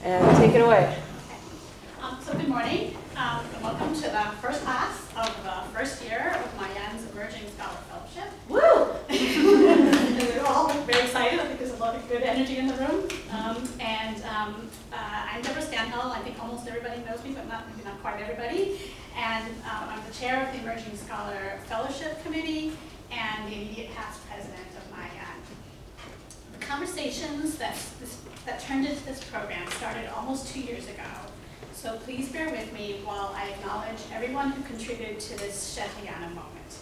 And take it away. So good morning, and welcome to the first class of the first year of Mayan's Emerging Scholar Fellowship. Woo! We're all very excited. I think there's a lot of good energy in the room. I'm Deborah Stanhill. I think almost everybody knows me, but maybe not quite everybody. And I'm the chair of the Emerging Scholar Fellowship Committee and the immediate past president of Mayan. The conversations that turned into this program started almost 2 years ago. So please bear with me while I acknowledge everyone who contributed to this Shetayana moment.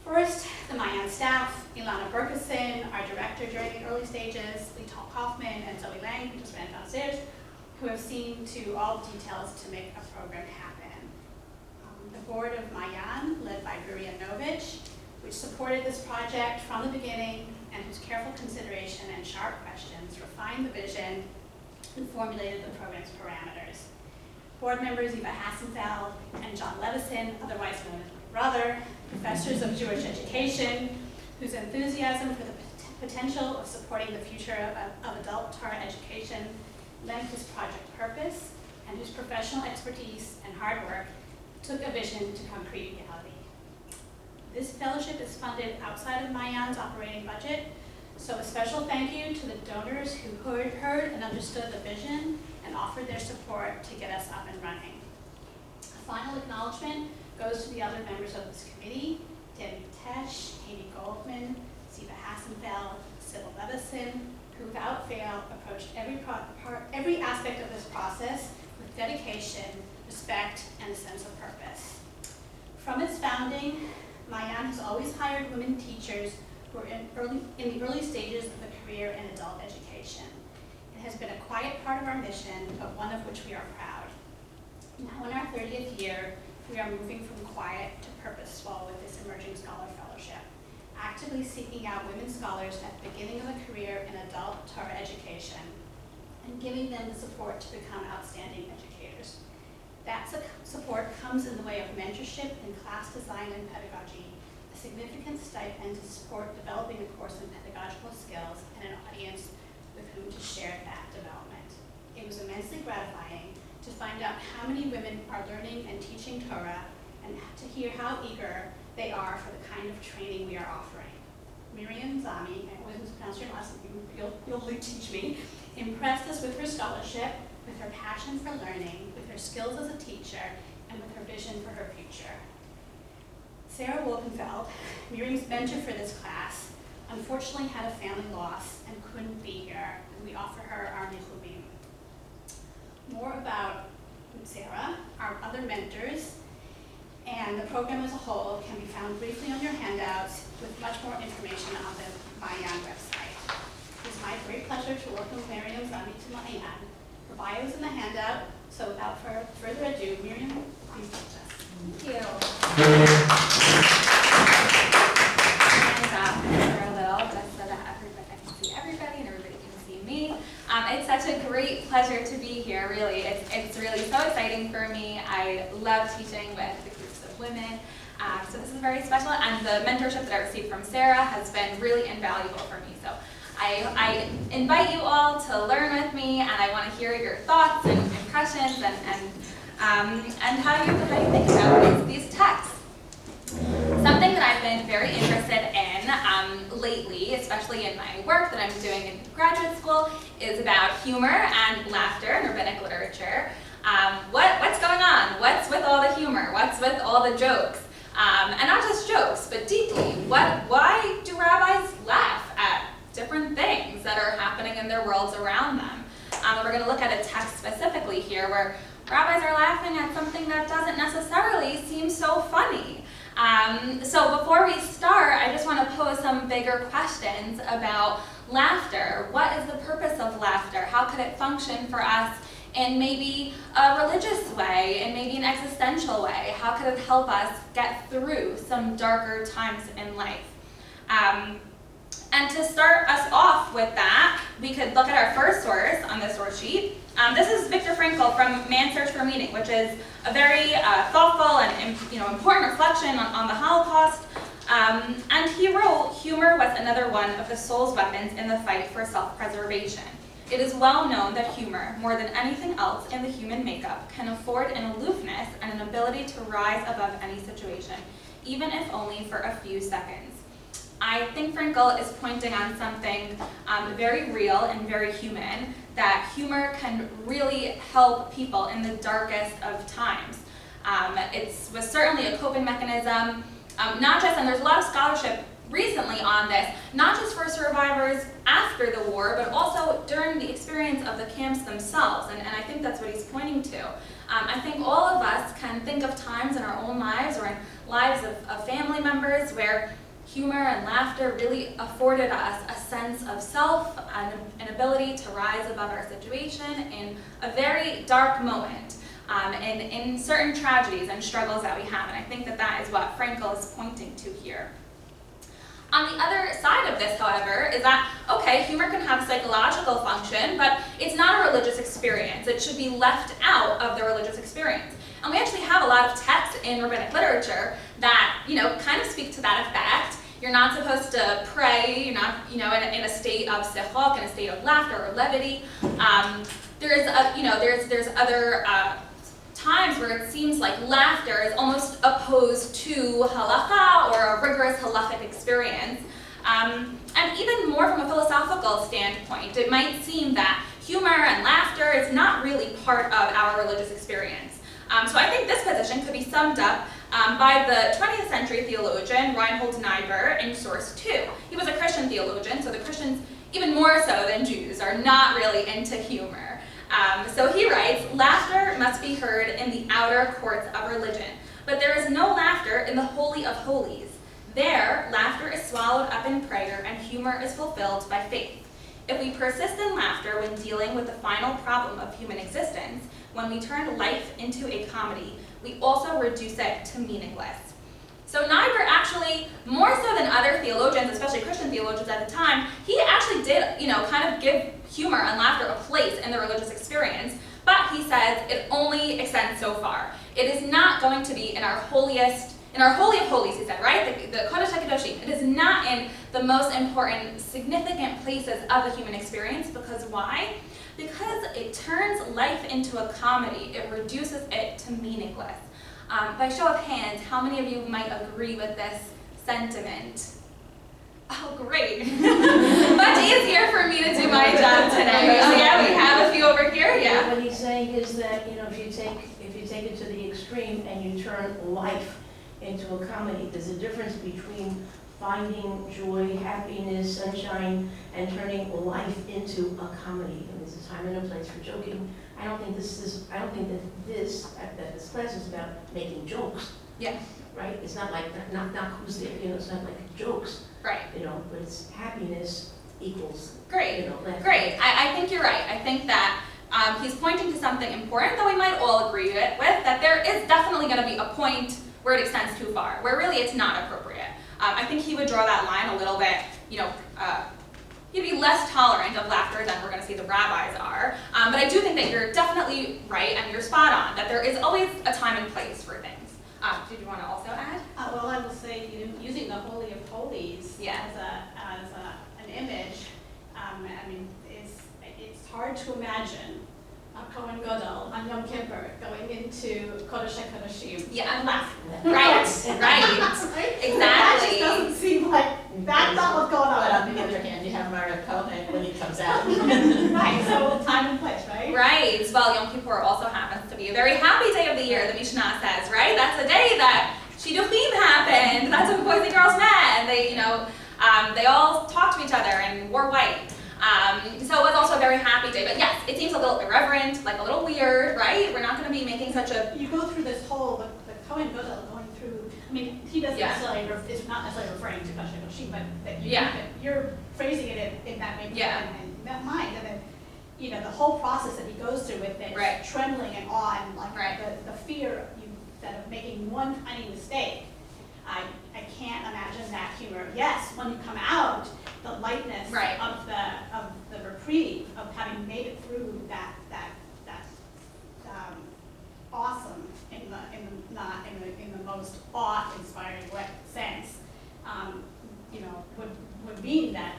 First, the Mayan staff, Ilana Berkeson, our director during the early stages, Lee Kaufman, and Zoe Lang, who just ran downstairs, who have seen to all details to make a program happen. The board of Mayan, led by Miriam, which supported this project from the beginning and whose careful consideration and sharp questions refined the vision and formulated the program's parameters. Board members Eva Hassenfeld and John Levison, otherwise known as my brother, professors of Jewish education, whose enthusiasm for the potential of supporting the future of adult Torah education lent this project purpose, and whose professional expertise and hard work took a vision to concrete reality. This fellowship is funded outside of Mayan's operating budget, so a special thank you to the donors who heard and understood the vision and offered their support to get us up and running. A final acknowledgement goes to the other members of this committee, Debbie Tesh, Amy Goldman, Siva Hassenfeld, Sybil Levison, who without fail approached every aspect of this process with dedication, respect, and a sense of purpose. From its founding, Mayan has always hired women teachers who are in the early stages of a career in adult education. It has been a quiet part of our mission, but one of which we are proud. Now in our 30th year, we are moving from quiet to purposeful with this Emerging Scholar Fellowship, actively seeking out women scholars at the beginning of a career in adult Torah education and giving them the support to become outstanding educators. That support comes in the way of mentorship in class design and pedagogy, a significant stipend to support developing a course in pedagogical skills, and an audience with whom to share that development. It was immensely gratifying to find out how many women are learning and teaching Torah and to hear how eager they are for the kind of training we are offering. Miriam, Zami, I always mispronounce your last name, you'll teach me, impressed us with her scholarship, with her passion for learning, with her skills as a teacher, and with her vision for her future. Sarah Wolkenfeld, Miriam's mentor for this class, unfortunately had a family loss and couldn't be here, and we offer her our nichumim. More about Sarah, our other mentors, and the program as a whole can be found briefly on your handouts with much more information on the Mayan website. It is my great pleasure to welcome Miriam Zami to Mayan. Her bio is in the handout, so without further ado, Miriam, please teach us. Thank you. And for a little, just so that I can see everybody and everybody can see me. It's such a great pleasure to be here, really. It's really so exciting for me. I love teaching with the groups of women. So this is very special, and the mentorship that I received from Sarah has been really invaluable for me. So I invite you all to learn with me, and I want to hear your thoughts and impressions and how you think about these texts. Something that I've been very interested in lately, especially in my work that I'm doing in graduate school, is about humor and laughter in rabbinic literature. What's going on? What's with all the humor? What's with all the jokes? And not just jokes, but deeply. Why do rabbis laugh at different things that are happening in their worlds around them? We're going to look at a text specifically here where rabbis are laughing at something that doesn't necessarily seem so funny. So before we start, I just want to pose some bigger questions about laughter. What is the purpose of laughter? How could it function for us in maybe a religious way, in maybe an existential way? How could it help us get through some darker times in life? And to start us off with that, we could look at our first source on this source sheet. This is Viktor Frankl from Man's Search for Meaning, which is a very thoughtful and important reflection on the Holocaust. And he wrote, humor was another one of the soul's weapons in the fight for self-preservation. It is well known that humor, more than anything else in the human makeup, can afford an aloofness and an ability to rise above any situation, even if only for a few seconds. I think Frankel is pointing on something very real and very human, that humor can really help people in the darkest of times. It was certainly a coping mechanism, not just, and there's a lot of scholarship recently on this, not just for survivors after the war, but also during the experience of the camps themselves, and I think that's what he's pointing to. I think all of us can think of times in our own lives or in lives of family members where humor and laughter really afforded us a sense of self and an ability to rise above our situation in a very dark moment, and in certain tragedies and struggles that we have, and I think that is what Frankel is pointing to here. On the other side of this, however, is that, okay, humor can have a psychological function, but it's not a religious experience. It should be left out of the religious experience. And we actually have a lot of texts in rabbinic literature that, kind of speak to that effect. You're not supposed to pray, you're not, in a state of sichok, in a state of laughter or levity. There's other times where it seems like laughter is almost opposed to halacha or a rigorous halachic experience. And even more from a philosophical standpoint, it might seem that humor and laughter is not really part of our religious experience. So I think this position could be summed up by the 20th century theologian Reinhold Niebuhr in source 2. He was a Christian theologian, so the Christians, even more so than Jews, are not really into humor. So he writes, "Laughter must be heard in the outer courts of religion, but there is no laughter in the Holy of Holies. There, laughter is swallowed up in prayer and humor is fulfilled by faith. If we persist in laughter when dealing with the final problem of human existence, when we turn life into a comedy, we also reduce it to meaningless." So Niebuhr actually, more so than other theologians, especially Christian theologians at the time, he actually did, kind of give humor and laughter a place in the religious experience, but he says it only extends so far. It is not going to be in our Holy of Holies, he said, right? The Kodesh HaKadoshim. It is not in the most important, significant places of the human experience, because why? Because it turns life into a comedy. It reduces it to meaningless. By show of hands, how many of you might agree with this sentiment? Oh, great. Much easier for me to do my job today. Oh, yeah, we have a few over here, yeah. What he's saying is that, if you take it to the extreme and you turn life into a comedy, there's a difference between finding joy, happiness, sunshine, and turning life into a comedy. And there's a time and a place for joking. I don't think that this class is about making jokes. Yeah. Right? It's not like not who's there. It's not like jokes. Right. But it's happiness equals. Great. Great. I think you're right. I think that he's pointing to something important that we might all agree with, that there is definitely going to be a point where it extends too far, where really it's not appropriate. I think he would draw that line a little bit, he'd be less tolerant of laughter than we're going to see the rabbis are. But I do think that you're definitely right and you're spot on, that there is always a time and place for things. Did you want to also add? Well, I will say, using the Holy of Holies Yeah. as an image, it's hard to imagine a Kohen Gadol on Yom Kippur going into Kodesh HaKadoshim and laughing. Right. Exactly. That just doesn't seem like that's not what's going But on. on the other hand, you have Mara Kohen when he comes out. Right, so time and place, right? Right. Well, Yom Kippur also happens to be a very happy day of the year, the Mishnah says, right? That's the day that Shidduchim happened. That's when boys and girls met. And they all talked to each other and wore white. So it was also a very happy day. But yes, it seems a little irreverent, like a little weird, right? We're not going to be making such a... You go through this whole, the Kohen Gadol going through, he doesn't necessarily, it's not necessarily referring to Kodesh HaKadoshim, but that you're phrasing it in that maybe in that mind. And then, the whole process that he goes through with it, trembling and awe and the fear of making one tiny mistake. I can't imagine that humor. Yes, when you come out, the lightness of the reprieve of having made it through that awesome in the most awe-inspiring sense, would mean that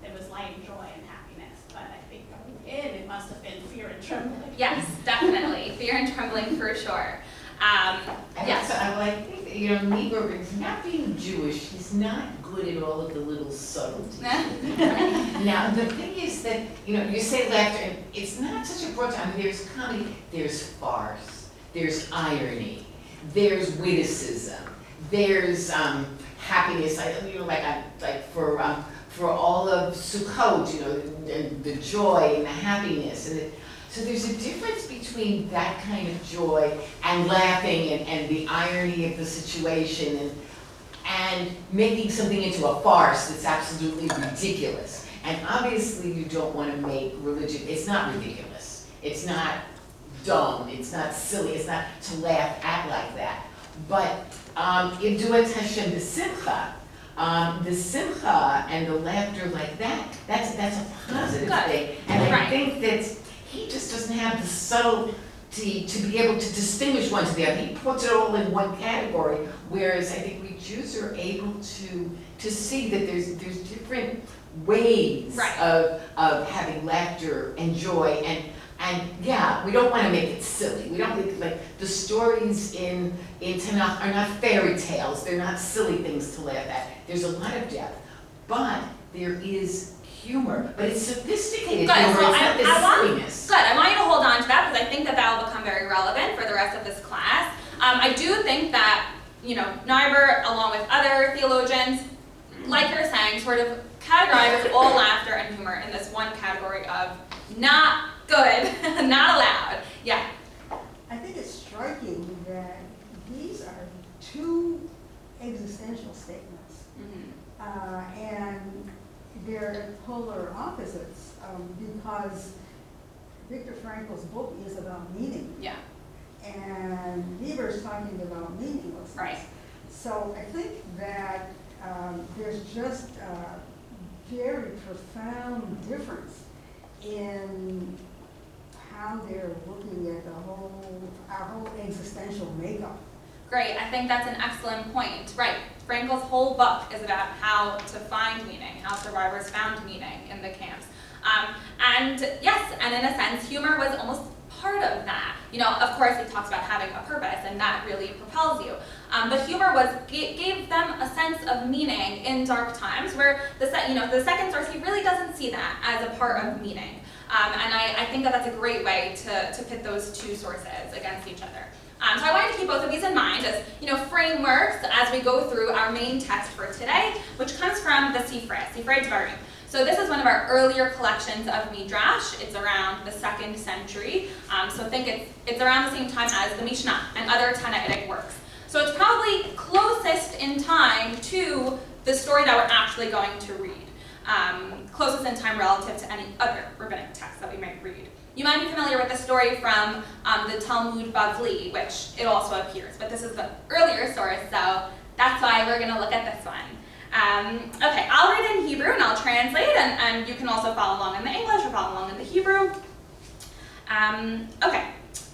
there was light and joy and happiness. But I think must have been fear and trembling. Yes, definitely. Fear and trembling for sure. And Yes. also, I like, you know, Negro, not being Jewish, he's not good at all of the little subtleties. Now, the thing is that, you know, you say laughter, and it's not such a broad, I mean, there's comedy, there's farce, there's irony, there's witticism, there's happiness, you know, like for all of Sukkot, you know, the joy and the happiness, and so there's a difference between that kind of joy and laughing and the irony of the situation and making something into a farce that's absolutely ridiculous. And obviously you don't want to make religion, it's not ridiculous, it's not dumb, it's not silly, it's not to laugh at like that. But Iduat Hashem b'simcha, the simcha and the laughter like that, that's a positive thing. And I think that he just doesn't have the subtlety to be able to distinguish one to the other. He puts it all in one category, whereas I think we Jews are able to see that there's different ways of having laughter and joy, and yeah, we don't want to make it silly. We don't think, like, the stories in Tanakh are not fairy tales. They're not silly things to laugh at. There's a lot of depth, but there is humor, but it's sophisticated Good. humor. So It's not this silliness. Good. I want you to hold on to that because I think that will become very relevant for the rest of this class. I do think that, you know, Niebuhr, along with other theologians, like you're saying, sort of categorizes all laughter and humor in this one category of not good, not allowed. Yeah. I think it's striking that these are two existential statements. And they're polar opposites because Viktor Frankl's book is about meaning. Yeah. And Niebuhr's talking about meaninglessness. Right. So I think that there's just a very profound difference in how they're looking at our whole existential makeup. Great, I think that's an excellent point. Right, Frankl's whole book is about how to find meaning, how survivors found meaning in the camps. And yes, and in a sense, humor was almost part of that. You know, of course, he talks about having a purpose, and that really propels you. But humor gave them a sense of meaning in dark times, where the second source, he really doesn't see that as a part of meaning. And I think that that's a great way to pit those two sources against each other. So I wanted to keep both of these in mind as, you know, frameworks as we go through our main text for today, which comes from the Sifrei Devarim. So this is one of our earlier collections of Midrash. It's around the 2nd century. So think it's around the same time as the Mishnah and other Tannaitic works. So it's probably closest in time to the story that we're actually going to read. Closest in time relative to any other rabbinic text that we might read. You might be familiar with the story from the Talmud Bavli, which it also appears, but this is the earlier source, so that's why we're going to look at this one. Okay, I'll read in Hebrew and I'll translate, and you can also follow along in the English or follow along in the Hebrew. Okay.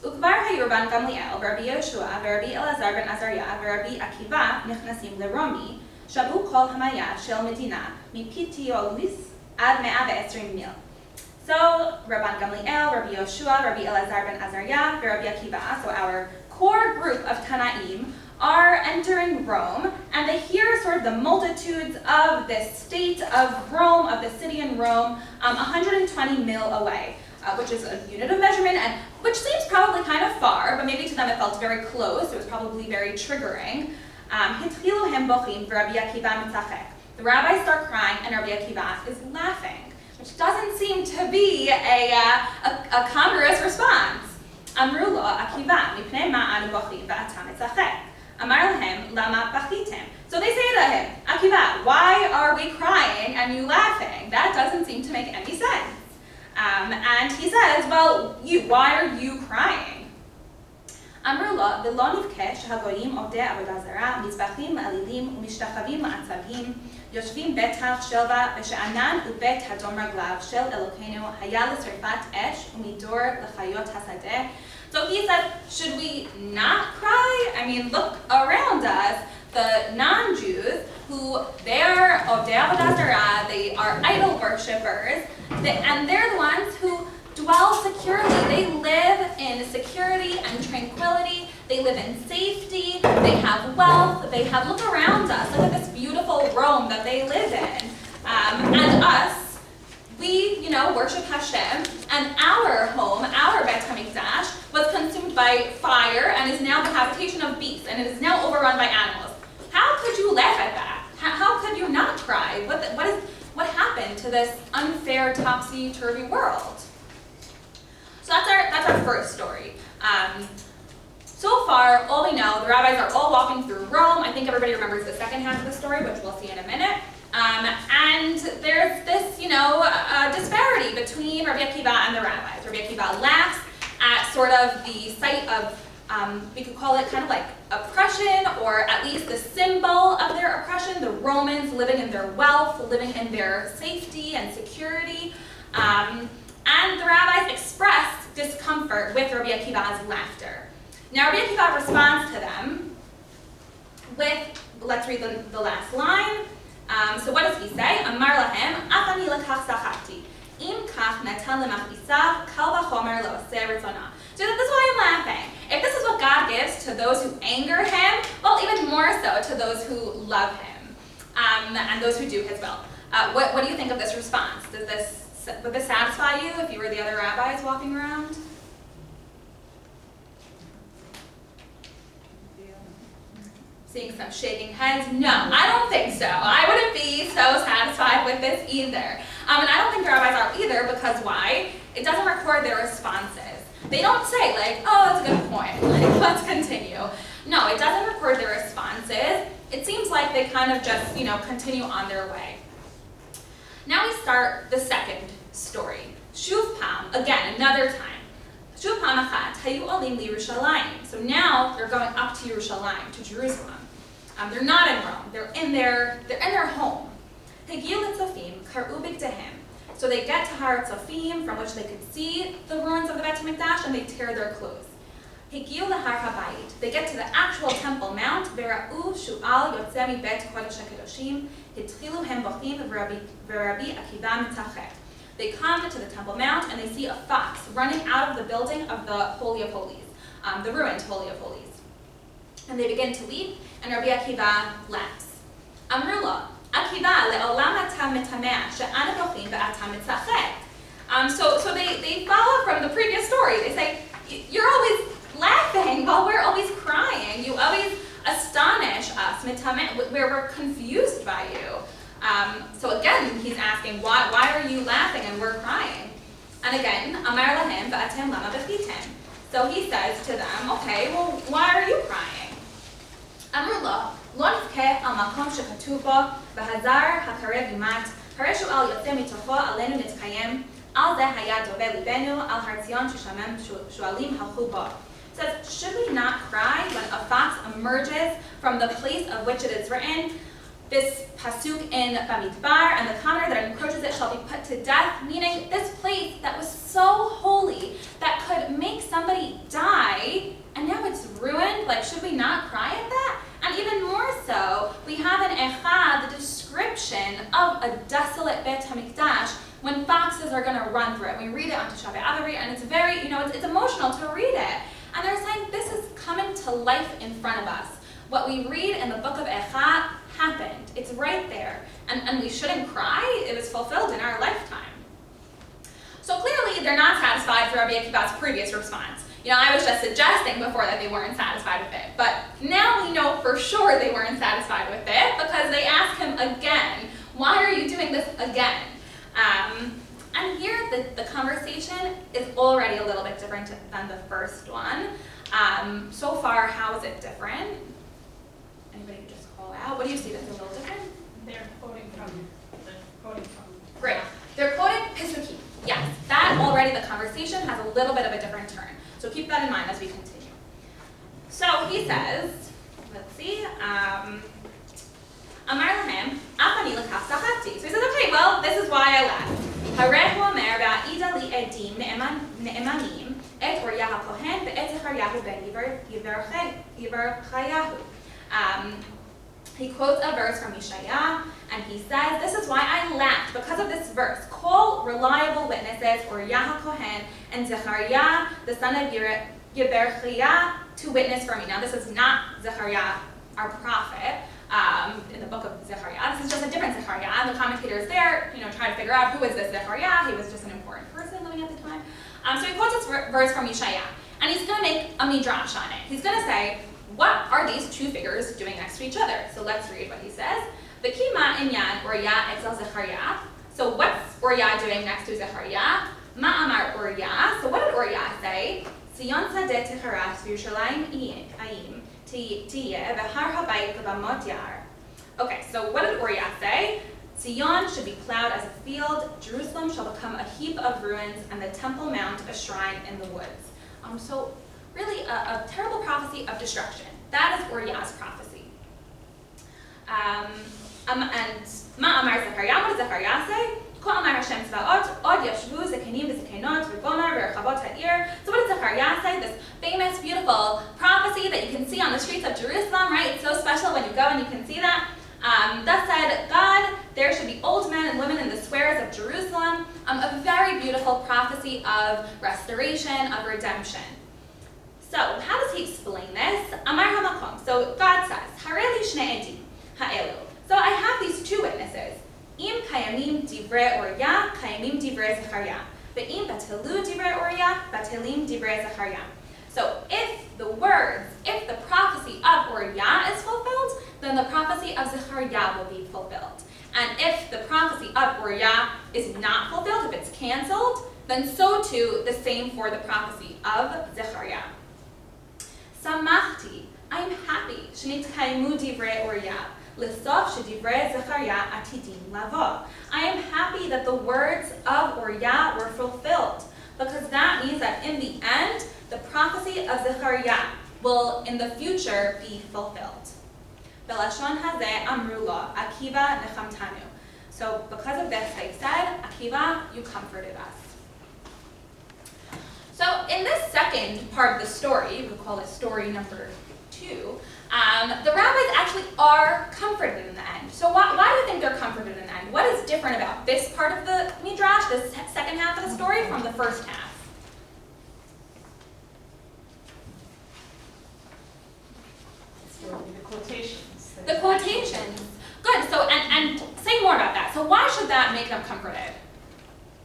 וכבר היו רבן גמליאל ורבי יהושע ורבי אלעזר בן עזריה ורבי עקיבא נכנסים לרומי, שבו כל המיה של מדינה מפיתיוליס עד 120 מיל. So, Rabban Gamliel, Rabbi Yehoshua, Rabbi Elazar ben Azariah, Rabbi Akiva, so our core group of Tanaim, are entering Rome, and they hear sort of the multitudes of this state of Rome, of the city in Rome, 120 mil away, which is a unit of measurement, and which seems probably kind of far, but maybe to them it felt very close. It was probably very triggering. Hitchilu hem bochim v'Rabbi Akiva mitzachek. The rabbis start crying, and Rabbi Akiva is laughing, which doesn't seem to be a congruous response. Amru lo Akiva mipnei ma anu bochim v'ata mitzachek. Amar lahem lama bachitem. So they say to him, Akiva, why are we crying and you laughing? That doesn't seem to make any sense. And he says, well, why are you crying? Amru lo v'lo nivke shehagoyim ovdei avodah zara mizbachim la'elilim u'mishtachavim la'atzavim יושבים בטח שלווה ושענן ובית הדום רגליו של אלוקינו היה לשרפת אש ומידור לחיות השדה. So he said, should we not cry? I mean, look around us, the non-Jews, who they are Ovdei Avodah Zarah, they are idol worshippers, and they're the ones who dwell and tranquility. They live in safety. They have wealth. They have, look around us. Look at this beautiful Rome that they live in. And us, we, worship Hashem, and our home, our Bet HaMikdash, was consumed by fire and is now the habitation of beasts, and it is now overrun by animals. How could you laugh at that? How could you not cry? What happened to this unfair, topsy-turvy world? So that's our first story. So far, all we know, the rabbis are all walking through Rome. I think everybody remembers the second half of the story, which we'll see in a minute. And there's this, disparity between Rabbi Akiva and the rabbis. Rabbi Akiva laughs at sort of the sight of, we could call it kind of like oppression, or at least the symbol of their oppression, the Romans living in their wealth, living in their safety and security. And the rabbis express discomfort with Rabbi Akiva's laughter. Now, Rabbi Akiva responds to them with, let's read the last line. So what does he say? Amar lahem, afani lekach sachati, im kach natan lemachbisav, kal vachomer lo aseh ritzonah. So this is why I'm laughing. If this is what God gives to those who anger him, well, even more so to those who love him, and those who do his will. What do you think of this response? Would this satisfy you if you were the other rabbis walking around? Seeing some shaking heads? No, I don't think so. I wouldn't be so satisfied with this either. And I don't think the rabbis are either, because why? It doesn't record their responses. They don't say, like, oh, that's a good point, like, let's continue. No, it doesn't record their responses. It seems like they kind of just, continue on their way. Now we start the second story. Shuv Pam, again, another time. Shuv Pam achat, hayu olim liYerushalayim. So now they're going up to Yerushalayim, to Jerusalem. They're not in Rome. They're in their home. Hagiu litzafim karu bigdehim. So they get to Har Tzafim, from which they could see the ruins of the Bet HaMikdash, and they tear their clothes. Hagiu lahar habayit. They get to the actual Temple Mount. Vera'u shu'al yotzeh mibet kodesh hakedoshim. Hitchilu hem bochim v'Rabbi Akiva mitachek. They come to the Temple Mount, and they see a fox running out of the building of the Holy of Holies, the ruined Holy of Holies. And they begin to weep, and Rabbi Akiva laughs. Amru lo, Akiva le'olam ata mitameh she'anu bochim ve'ata mitzachek. So they follow from the previous story. They say, you're always laughing while we're always crying. You always astonish us, mitameh, where we're confused by you. So again, he's asking, why are you laughing and we're crying? And again, Amar lahem va'atem lama bechitem. So he says to them, okay, well, why are you crying? Amru lo, lo nivkeh al makom shekatuv bo, v'hazar hakarev yimat, הרי שועל יוצא מתוכו עלינו נתקיים, על זה היה דובה ליבנו, על הר ציון ששמם שועלים הלכו בו. It says, should we not cry when a fox emerges from the place of which it is written, this pasuk in Bamidbar, and the commoner that encroaches it shall be put to death, meaning this place that was so holy that could make somebody die, and now it's ruined. Like, should we not cry at that? And even more so, we have in Echad the description of a desolate Bet HaMikdash when foxes are going to run through it. We read it on Tisha B'Av, and it's very, it's emotional to read it. And they're saying this is coming to life in front of us. What we read in the book of Echad happened. It's right there. And we shouldn't cry. It was fulfilled in our lifetime. So clearly, they're not satisfied with Rabbi Akiva's previous response. I was just suggesting before that they weren't satisfied with it. But now we know for sure they weren't satisfied with it because they asked him again, why are you doing this again? And here the conversation is already a little bit different than the first one. So far, how is it different? Anybody could just call out. What do you see that's a little different? They're quoting from. Great. They're quoting Pisukim. Yes, that already the conversation has a little bit of a different turn. So keep that in mind as we continue. So he says, let's see, Amar lahem, afani lekach sachati. So he says, okay, well, this is why I laughed. Harehu omer ba'ida li edim ne'emanim et Uriah HaKohen ve'et Zechariah ben Yivarchayahu. He quotes a verse from Yeshaya, and he says, this is why I laughed, because of this verse. Call reliable witnesses, Uriah HaKohen and Zechariah, the son of Yeberchia, to witness for me. Now this is not Zechariah, our prophet, in the book of Zechariah. This is just a different Zechariah. And the commentators there, try to figure out who is this Zechariah. He was just an important person living at the time. So he quotes this verse from Yeshaya, and he's going to make a midrash on it. He's going to say, what are these two figures doing next to each other? So let's read what he says. V'kima inyan Uriah etzel Zechariah. So what's Uriah doing next to Zechariah? Ma amar Uriah. So what did Uriah say? Zion sadeh techaras v'Yerushalayim ayim tiyeh v'har habayit lebamot yar. Okay, so what did Uriah say? Zion should be plowed as a field, Jerusalem shall become a heap of ruins, and the Temple Mount a shrine in the woods. So really a terrible prophecy of destruction. That is Uriah's prophecy. And Ma Amar Zechariah, what does Zechariah say? Ko Amar Hashem Tzvaot, Od Yashvu Zekenim V'Zekenot V'Gomar V'Rechavot Ha'ir. So what does Zechariah say? This famous, beautiful prophecy that you can see on the streets of Jerusalem, right? It's so special when you go and you can see that. Thus said God, there should be old men and women in the squares of Jerusalem. A very beautiful prophecy of restoration, of redemption. So how does he explain this? Amar HaMakom. So God says, Hareli Shnei Edim Ha'elu. So I have these two witnesses. Im Kayamim Divrei Uriah, Kayamim Divrei Zechariah. Ve'im Batelu Divrei Uriah, Batelim Divrei Zechariah. So if the prophecy of Uriah is fulfilled, then the prophecy of Zechariah will be fulfilled. And if the prophecy of Uriah is not fulfilled, if it's canceled, then so too the same for the prophecy of Zechariah. Samachti, I'm happy. Shenitkaimu divrei Uriah. L'sof shedivrei Zechariah atidim lavo. I am happy that the words of Uriah were fulfilled, because that means that in the end, the prophecy of Zechariah will in the future be fulfilled. Belashon hazeh amru lo, Akiva nechamtanu. So because of this, they said, Akiva, you comforted us. So in this second part of the story, we call it story number 2, the rabbis actually are comforted in the end. So why do you think they're comforted in the end? What is different about this part of the Midrash, this second half of the story, from the first half? The quotations. The quotations. Good. So and say more about that. So why should that make them comforted?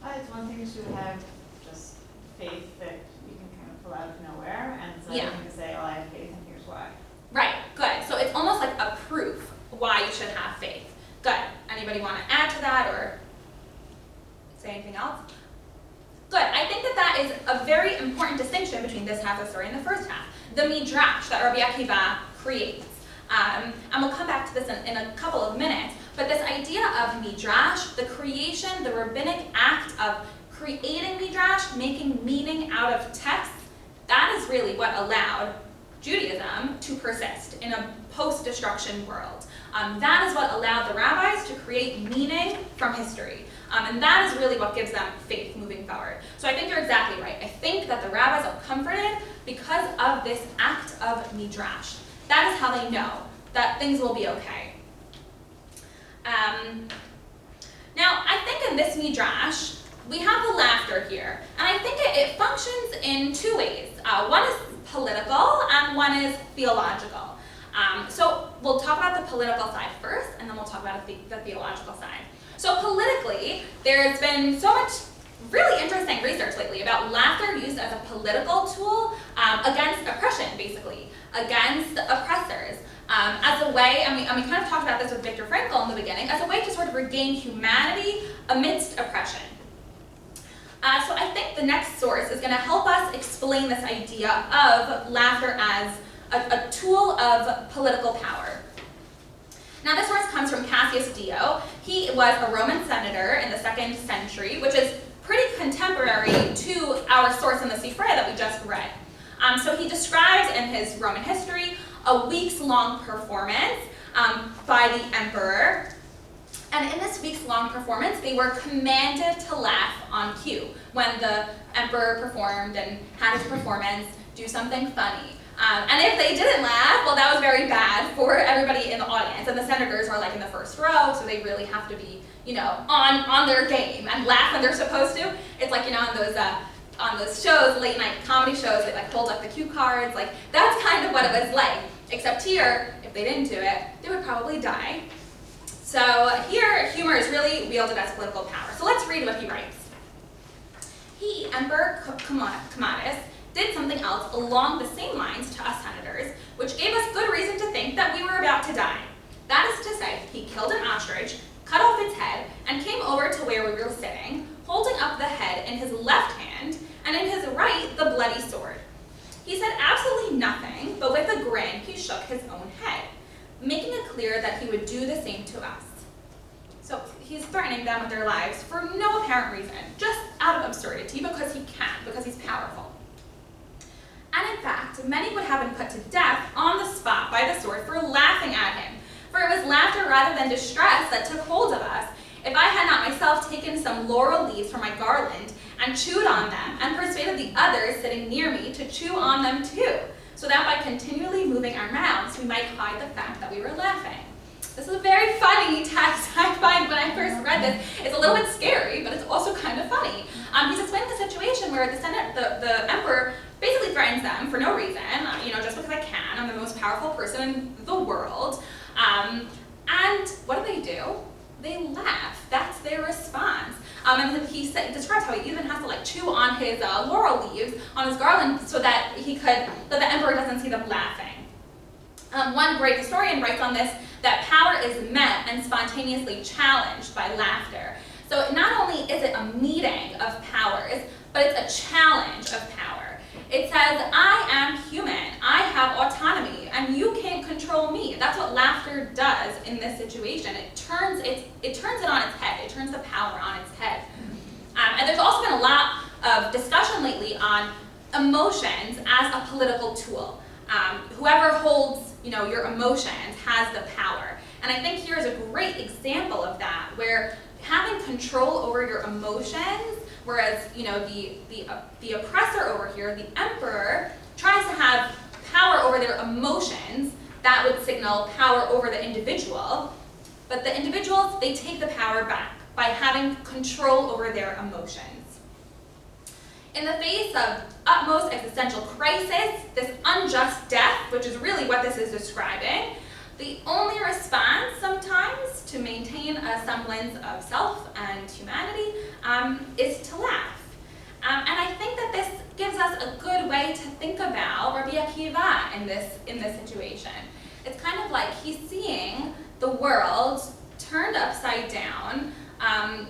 It's one thing to have just faith that you can kind of pull out of nowhere, and it's Yeah. another thing to say, I have faith and here's why. Right, good. So it's almost like a proof why you should have faith. Good. Anybody want to add to that or say anything else? Good. I think that is a very important distinction between this half of the story and the first half. The midrash that Rabbi Akiva creates. And we'll come back to this in a couple of minutes, but this idea of midrash, the creation, the rabbinic act of creating midrash, making meaning out of text, that is really what allowed Judaism to persist in a post-destruction world. That is what allowed the rabbis to create meaning from history. And that is really what gives them faith moving forward. So I think you're exactly right. I think that the rabbis are comforted because of this act of midrash. That is how they know that things will be okay. Now, I think in this midrash, we have the laughter here. And I think it functions in two ways. One is political and one is theological. So we'll talk about the political side first, and then we'll talk about the theological side. So politically, there's been so much really interesting research lately about laughter used as a political tool against oppression, basically, against oppressors, as a way, and we kind of talked about this with Viktor Frankl in the beginning, as a way to sort of regain humanity amidst oppression. So I think the next source is going to help us explain this idea of laughter as a tool of political power. Now this source comes from Cassius Dio. He was a Roman senator in the 2nd century, which is pretty contemporary to our source in the Sifrei that we just read. So he describes in his Roman history a weeks-long performance by the emperor. And in this weeks-long performance, they were commanded to laugh on cue. When the emperor performed and had his performance, do something funny. And if they didn't laugh, well, that was very bad for everybody in the audience. And the senators are like in the first row, so they really have to be, on their game and laugh when they're supposed to. It's like, in those on those shows, late night comedy shows, they like hold up the cue cards, like that's kind of what it was like. Except here, if they didn't do it, they would probably die. So here, humor is really wielded as political power. So let's read what he writes. He, Emperor Commodus, did something else along the same lines to us senators, which gave us good reason to think that we were about to die. That is to say, he killed an ostrich, cut off its head, and came over to where we were sitting, holding up the head in his left hand, and in his right the bloody sword. He said absolutely nothing, but with a grin he shook his own head, making it clear that he would do the same to us. So he's threatening them with their lives for no apparent reason, just out of absurdity, because he can, because he's powerful. And in fact, many would have been put to death on the spot by the sword for laughing at him, for it was laughter rather than distress that took hold of us, if I had not myself taken some laurel leaves from my garland and chewed on them, and persuaded the others sitting near me to chew on them too, so that by continually moving our mouths we might hide the fact that we were laughing. This is a very funny text, I find, when I first read this. It's a little bit scary, but it's also kind of funny. He's explaining the situation where the emperor basically threatens them for no reason, just because I can. I'm the most powerful person in the world. And what do? They laugh. That's their response. And he describes how he even has to like chew on his laurel leaves on his garland so that the emperor doesn't see them laughing. One great historian writes on this that power is met and spontaneously challenged by laughter. So not only is it a meeting of powers, but it's a challenge of power. It says, I am human, I have autonomy, and you can't control me. That's what laughter does in this situation. It turns it on its head. It turns the power on its head. And there's also been a lot of discussion lately on emotions as a political tool. Whoever holds, your emotions has the power. And I think here's a great example of that, where having control over your emotions, whereas, the oppressor over here, the emperor, tries to have power over their emotions, that would signal power over the individual. But the individuals, they take the power back by having control over their emotions. In the face of utmost existential crisis, this unjust death, which is really what this is describing, the only response sometimes to maintain a semblance of self and humanity is to laugh. And I think that this gives us a good way to think about Rabbi Akiva in this situation. It's kind of like he's seeing the world turned upside down,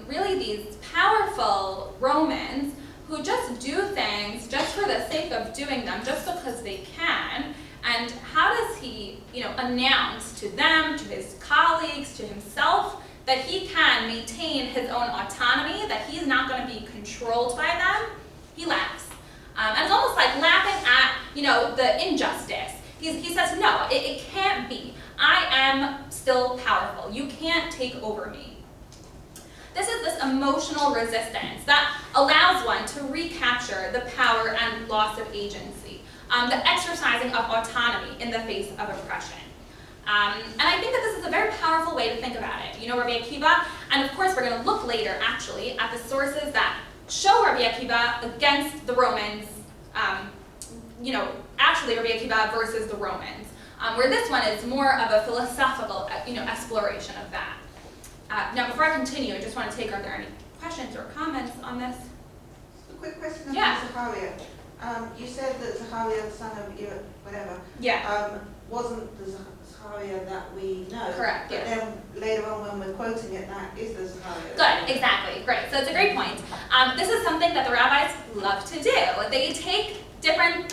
really these powerful Romans who just do things just for the sake of doing them, just because they can. And how does he, announce to them, to his colleagues, to himself, that he can maintain his own autonomy, that he's not going to be controlled by them? He laughs. And it's almost like laughing at, the injustice. He says, no, it can't be. I am still powerful. You can't take over me. This is this emotional resistance that allows one to recapture the power and loss of agency, the exercising of autonomy in the face of oppression. And I think that this is a very powerful way to think about it. Rabbi Akiva, and of course we're going to look later, actually, at the sources that show Rabbi Akiva against the Romans, actually Rabbi Akiva versus the Romans, where this one is more of a philosophical, exploration of that. Now, before I continue, I just want to take, are there any questions or comments on this? A quick question on Yeah. Zachariah. You said that Zachariah, the son of whatever, Yeah. wasn't the Zachariah that we know. Correct, But yes. then later on when we're quoting it, that is the Zachariah. Good, exactly, great. So it's a great point. This is something that the rabbis love to do. They take different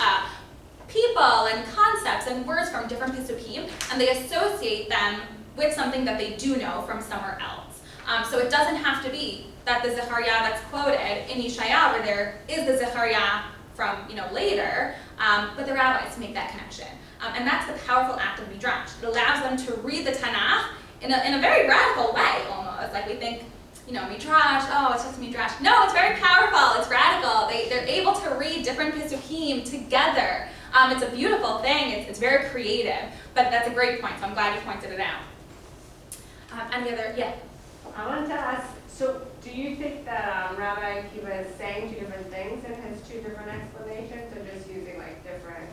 people and concepts and words from different psukim, and they associate them with something that they do know from somewhere else. So it doesn't have to be that the Zechariah that's quoted in Yeshayahu, where there is the Zechariah from later, but the rabbis make that connection. And that's the powerful act of Midrash. It allows them to read the Tanakh in a very radical way, almost. Like we think, Midrash, oh, it's just Midrash. No, it's very powerful, it's radical. They're able to read different psukim together. It's a beautiful thing, it's very creative, but that's a great point, so I'm glad you pointed it out. Any other, yeah? I wanted to ask, So do you think that Rabbi Akiva is saying two different things and has two different explanations, or just using like different?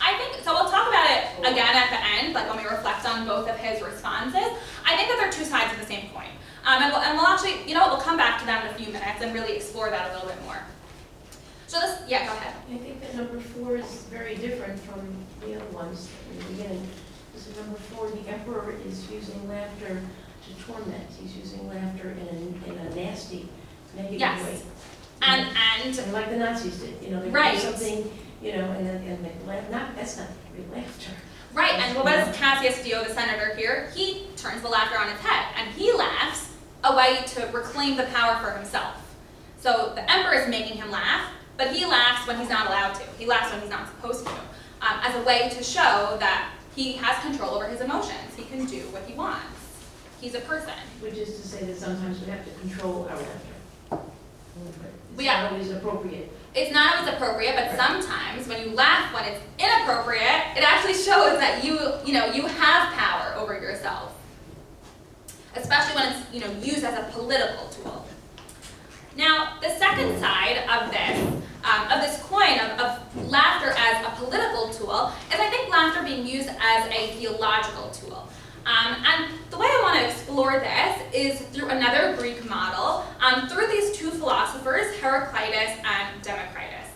I think, so we'll talk about it again at the end, like when we reflect on both of his responses. I think that they're two sides of the same coin. And we'll actually, you know what, we'll come back to that in a few minutes and really explore that a little bit more. So this, yeah, go ahead. I think that number 4 is very different from the other ones in the beginning. Because in number 4, the emperor is using laughter to torment. He's using laughter in a nasty, negative Yes. way. And And like the Nazis did, you know, they Right. do something, you know, and they laugh. That's not real laughter. right, and what does Cassius Dio, the senator here? He turns the laughter on its head, and he laughs a way to reclaim the power for himself. So the emperor is making him laugh, but he laughs when he's not allowed to. He laughs when he's not supposed to, as a way to show that he has control over his emotions. He can do what he wants. He's a person. Which is to say that sometimes we have to control our laughter. It's Yeah. not always appropriate. It's not always appropriate, but sometimes when you laugh when it's inappropriate, it actually shows that you have power over yourself. Especially when it's, used as a political tool. Now, the second side of this coin of laughter as a political tool is, I think, laughter being used as a theological tool. And the way I want to explore this is through another Greek model, through these two philosophers, Heraclitus and Democritus.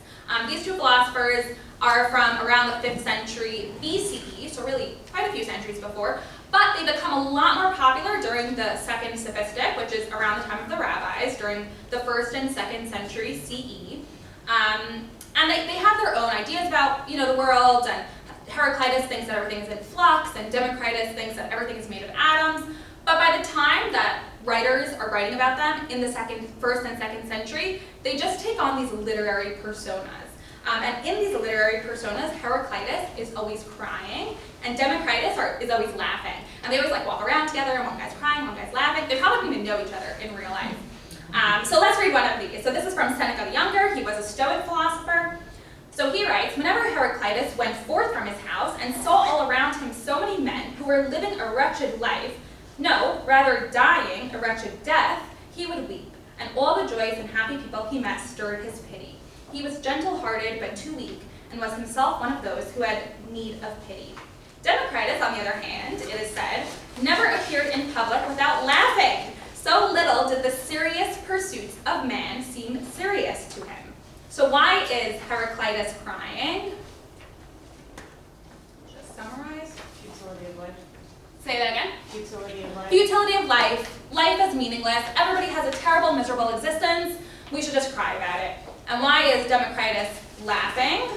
These two philosophers are from around the 5th century BCE, so really quite a few centuries before, but they become a lot more popular during the Second Sophistic, which is around the time of the rabbis, during the 1st and 2nd century CE. And they have their own ideas about, the world, and Heraclitus thinks that everything is in flux, and Democritus thinks that everything is made of atoms. But by the time that writers are writing about them in the 1st and 2nd century, they just take on these literary personas. And in these literary personas, Heraclitus is always crying, and Democritus is always laughing. And they always walk around together, and one guy's crying, one guy's laughing. They probably don't even know each other in real life. So let's read one of these. So this is from Seneca the Younger. He was a Stoic philosopher. So he writes, whenever Heraclitus went forth from his house and saw all around him so many men who were living a wretched life, no, rather dying a wretched death, he would weep, and all the joyous and happy people he met stirred his pity. He was gentle-hearted but too weak, and was himself one of those who had need of pity. Democritus, on the other hand, it is said, never appeared in public without laughing. So little did the serious pursuits of man seem serious to him. So why is Heraclitus crying? Just summarize. Futility of life. Say that again. Futility of life. Futility of life. Life is meaningless. Everybody has a terrible, miserable existence. We should just cry about it. And why is Democritus laughing?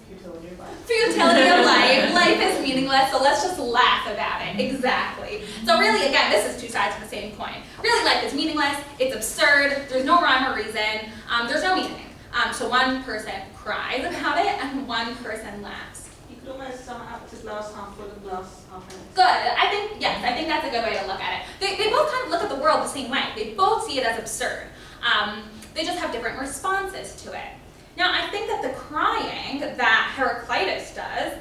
Futility of life. Futility of life. Life is meaningless, so let's just laugh about it. Exactly. So really, again, this is two sides of the same coin. Really, life is meaningless. It's absurd. There's no rhyme or reason. There's no meaning. So one person cries about it, and one person laughs. You could almost sum it up to glass half full and glass half empty. Good. I think that's a good way to look at it. They both kind of look at the world the same way. They both see it as absurd. They just have different responses to it. Now, I think that the crying that Heraclitus does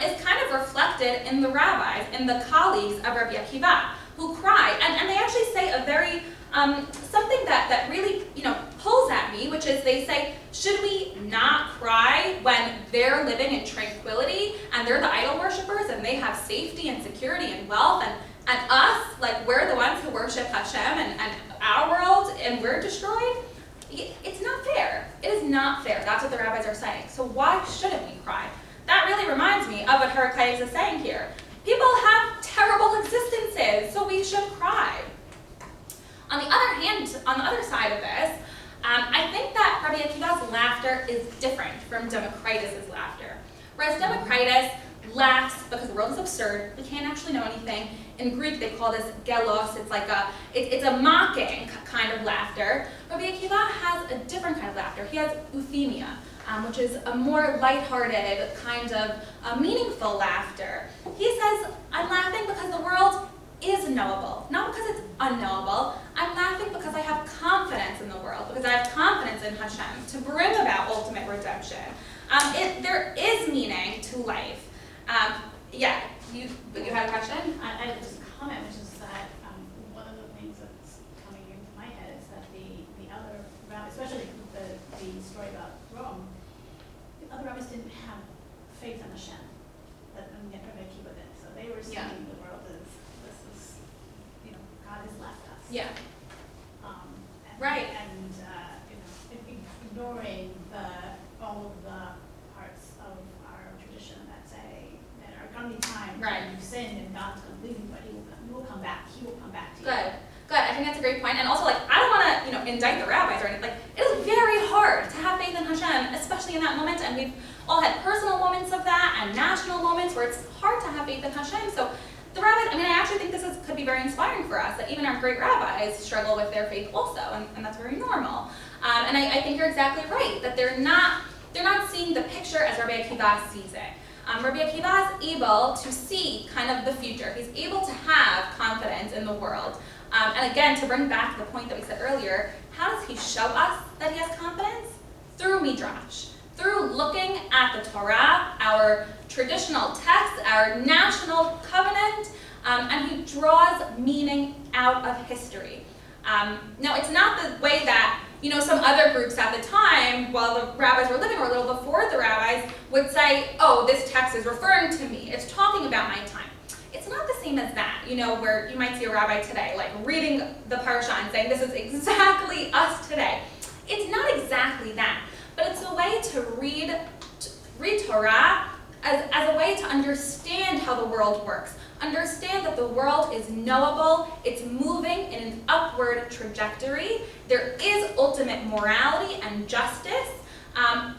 is kind of reflected in the rabbis, in the colleagues of Rabbi Akiva, who cry. And they actually say a very, something that really, pulls at me, which is they say, should we not cry when they're living in tranquility and they're the idol worshippers and they have safety and security and wealth, and us, we're the ones who worship Hashem and our world, and we're destroyed? It's not fair. It is not fair. That's what the rabbis are saying. So why shouldn't we cry? That really reminds me of what Heraclitus is saying here. People have terrible existences, so we should cry. On the other hand, on the other side of this, I think that Rabbi Akiva's laughter is different from Democritus' laughter. Whereas Democritus laughs because the world is absurd, we can't actually know anything. In Greek, they call this gelos. It's a mocking kind of laughter. Rabbi Akiva has a different kind of laughter. He has euphemia, which is a more lighthearted, kind of meaningful laughter. He says, I'm laughing because the world is knowable, not because it's unknowable. I'm laughing because I have confidence in the world, because I have confidence in Hashem to bring about ultimate redemption. There is meaning to life. You had a question? I had just a comment, which is that one of the things that especially the story about Rome, the other rabbis didn't have faith in Hashem, that Rabbi Akiva did. So they were Yeah. seeing the world as, this is, you know, God has left us. Yeah. And, Right. And, you know, ignoring all of the parts of our tradition that say that are going to be times Right. when you sin and God's going to leave you, but He will come back. He will come back to you. Good. Good. I think that's a great point. And also, like, I don't want to, indict the rabbis or anything. Like, it is very hard to have faith in Hashem, especially in that moment. And we've all had personal moments of that and national moments where it's hard to have faith in Hashem. So the rabbis, I actually think this could be very inspiring for us, that even our great rabbis struggle with their faith also, and that's very normal. And I think you're exactly right, that they're not seeing the picture as Rabbi Akiva sees it. Rabbi Akiva is able to see kind of the future. He's able to have confidence in the world. And again, to bring back the point that we said earlier, how does he show us that he has confidence? Through Midrash. Through looking at the Torah, our traditional text, our national covenant, and he draws meaning out of history. Now, it's not the way that some other groups at the time, while the rabbis were living, or a little before the rabbis, would say, oh, this text is referring to me. It's talking about my time. It's not the same as that, where you might see a rabbi today, like reading the parsha and saying, this is exactly us today. It's not exactly that, but it's a way to read Torah as a way to understand how the world works. Understand that the world is knowable, it's moving in an upward trajectory. There is ultimate morality and justice,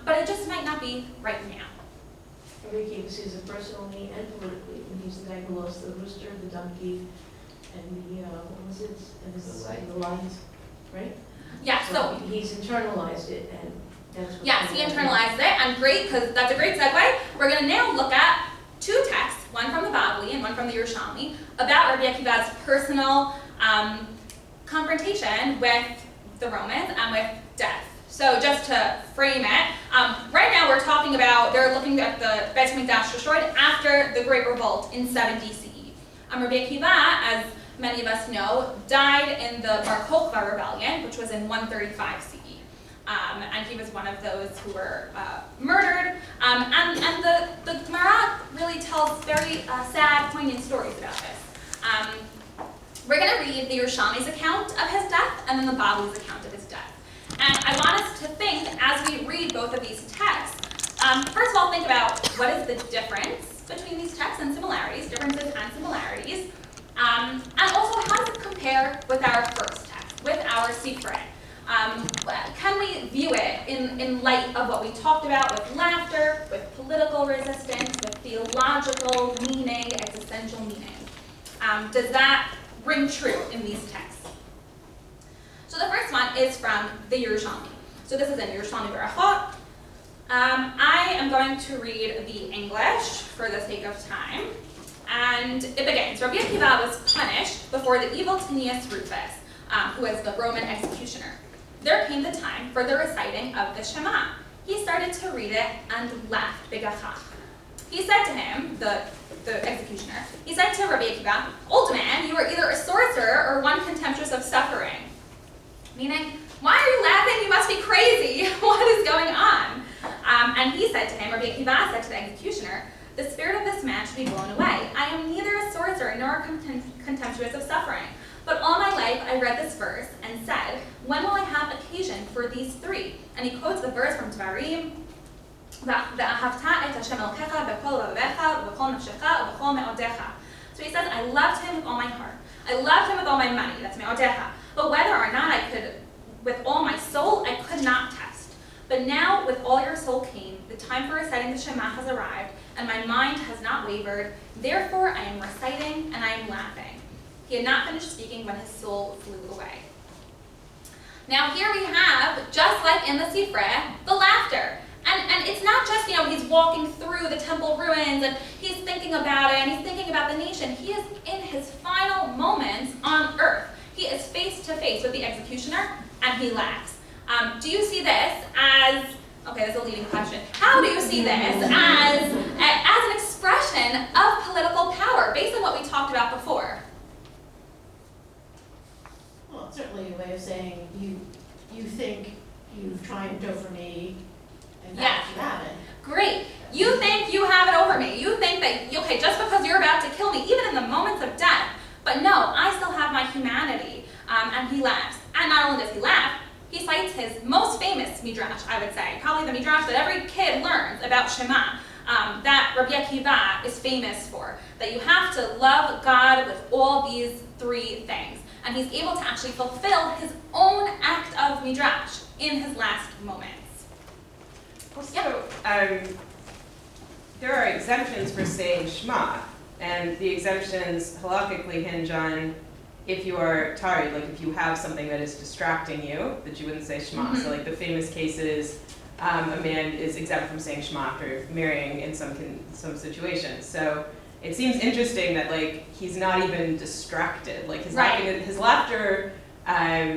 but it just might not be right now. Rabbi Akiva sees it personally and politically, when he's the guy who lost the rooster, the donkey, and the, what was it? And the lions, right? Yeah, so he's internalized it, and that's what. yes, he internalized it, and great, because that's a great segue. We're going to now look at two texts, one from the Bavli and one from the Yerushalmi, about Rabbi Akiva's personal confrontation with the Romans and with death. So just to frame it, right now we're talking about, they're looking at the Beit HaMikdash destroyed after the Great Revolt in 70 CE. Rabbi Akiva, as many of us know, died in the Bar Kokhba rebellion, which was in 135 CE. And he was one of those who were murdered. And the Gemara really tells very sad, poignant stories about this. We're going to read the Yerushalmi's account of his death and then the Bavli's account of his death. And I want us to think, as we read both of these texts, first of all, think about what is the difference between these texts and similarities, differences and similarities, and also how does it compare with our first text, with our Sifrei? Can we view it in light of what we talked about with laughter, with political resistance, with theological meaning, existential meaning? Does that ring true in these texts? So the first one is from the Yerushalmi. So this is in Yerushalmi Berachot. I am going to read the English for the sake of time. And it begins. Rabbi Akiva was punished before the evil Tinius Rufus, who was the Roman executioner. There came the time for the reciting of the Shema. He started to read it and laughed bigachach. He said to him, the executioner, he said to Rabbi Akiva, "Old man, you are either a sorcerer or one contemptuous of suffering." Meaning, why are you laughing? You must be crazy. What is going on? And he said to him, Rabbi Akiva said to the executioner, "The spirit of this man should be blown away. I am neither a sorcerer nor contemptuous of suffering. But all my life I read this verse and said, when will I have occasion for these three?" And he quotes the verse from Devarim, "Ve'ahavta et Hashem Elokecha b'kol levavecha v'kol nafshecha v'kol me'odecha." So he says, I loved him with all my heart. I loved him with all my money. That's me'odecha. But whether or not I could, with all my soul, I could not test. But now, with all your soul came, the time for reciting the Shema has arrived, and my mind has not wavered. Therefore, I am reciting and I am laughing. He had not finished speaking when his soul flew away. Now here we have, just like in the Sifrei, the laughter. And it's not just, he's walking through the temple ruins and he's thinking about it and he's thinking about the nation. He is in his final moments on earth. He is face to face with the executioner and he laughs. Do you see this as, okay, that's a leading question. How do you see this as an expression of political power based on what we talked about before? Well, it's certainly a way of saying you think triumphed over me, and Yes. that you haven't. Great. You think you have it over me. You think that, okay, just because you're about to kill me, even in the moments of death, but no, I still have my humanity. And he laughs. And not only does he laugh, he cites his most famous midrash, I would say, probably the midrash that every kid learns about Shema, that Rabbi Akiva is famous for, that you have to love God with all these three things. And he's able to actually fulfill his own act of midrash in his last moments. Also, there are exemptions for saying Shema, and the exemptions halakhically hinge on if you are tired, like if you have something that is distracting you, that you wouldn't say Shema. So like the famous case is a man is exempt from saying Shema after marrying in some situations. So it seems interesting that like he's not even distracted. Like his laughter